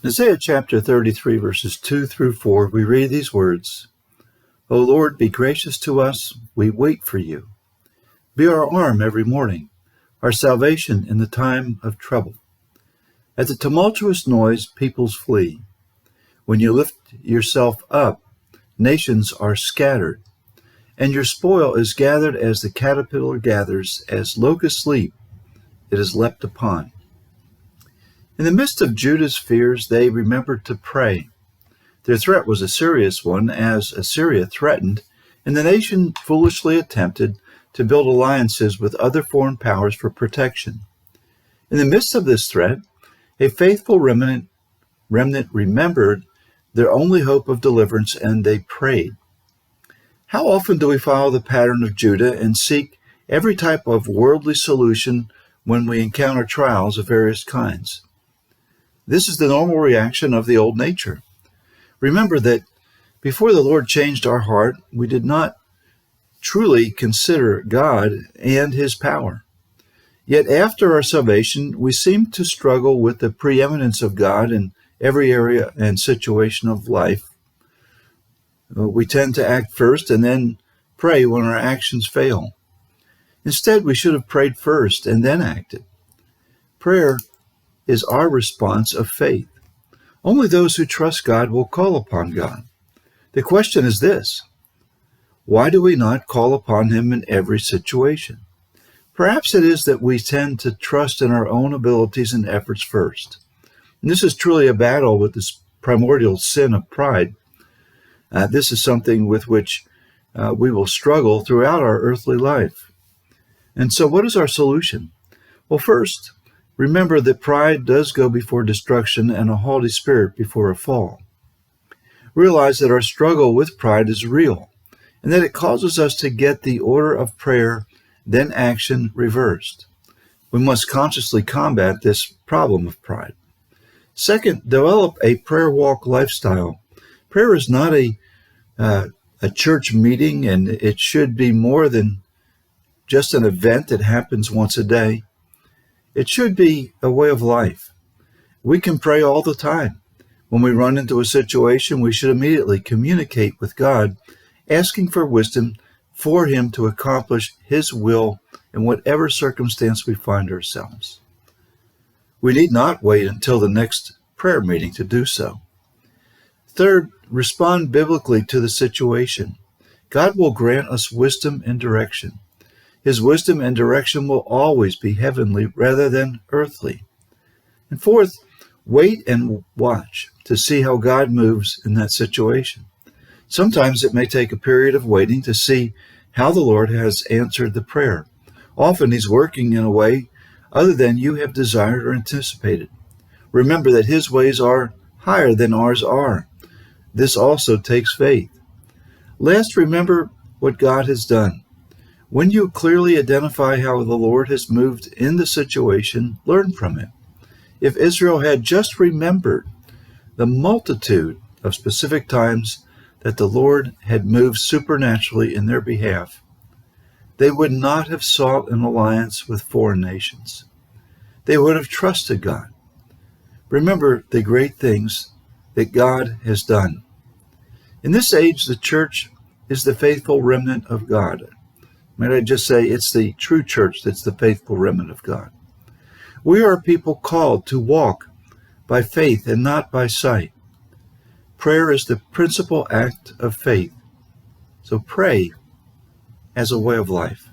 In Isaiah chapter 33, verses 2 through 4, we read these words, O Lord, be gracious to us, we wait for you. Be our arm every morning, our salvation in the time of trouble. At the tumultuous noise, peoples flee. When you lift yourself up, nations are scattered, and your spoil is gathered as the caterpillar gathers, as locusts sleep, it is leapt upon. In the midst of Judah's fears, they remembered to pray. Their threat was a serious one, as Assyria threatened, and the nation foolishly attempted to build alliances with other foreign powers for protection. In the midst of this threat, a faithful remnant remembered their only hope of deliverance, and they prayed. How often do we follow the pattern of Judah and seek every type of worldly solution when we encounter trials of various kinds? This is the normal reaction of the old nature. Remember that before the Lord changed our heart, we did not truly consider God and His power. Yet after our salvation, we seem to struggle with the preeminence of God in every area and situation of life. We tend to act first and then pray when our actions fail. Instead, we should have prayed first and then acted. Prayer is our response of faith. Only those who trust God will call upon God. The question is this: why do we not call upon Him in every situation? Perhaps it is that we tend to trust in our own abilities and efforts first. And this is truly a battle with this primordial sin of pride. This is something with which we will struggle throughout our earthly life. And so what is our solution? Well, first, remember that pride does go before destruction and a haughty spirit before a fall. Realize that our struggle with pride is real and that it causes us to get the order of prayer, then action reversed. We must consciously combat this problem of pride. Second, develop a prayer walk lifestyle. Prayer is not a church meeting, and it should be more than just an event that happens once a day. It should be a way of life. We can pray all the time. When we run into a situation, we should immediately communicate with God, asking for wisdom for Him to accomplish His will in whatever circumstance we find ourselves. We need not wait until the next prayer meeting to do so. Third, respond biblically to the situation. God will grant us wisdom and direction. His wisdom and direction will always be heavenly rather than earthly. And fourth, wait and watch to see how God moves in that situation. Sometimes it may take a period of waiting to see how the Lord has answered the prayer. Often He's working in a way other than you have desired or anticipated. Remember that His ways are higher than ours are. This also takes faith. Last, remember what God has done. When you clearly identify how the Lord has moved in the situation, learn from it. If Israel had just remembered the multitude of specific times that the Lord had moved supernaturally in their behalf, they would not have sought an alliance with foreign nations. They would have trusted God. Remember the great things that God has done. In this age, the church is the faithful remnant of God. Might I just say, it's the true church that's the faithful remnant of God. We are people called to walk by faith and not by sight. Prayer is the principal act of faith. So pray as a way of life.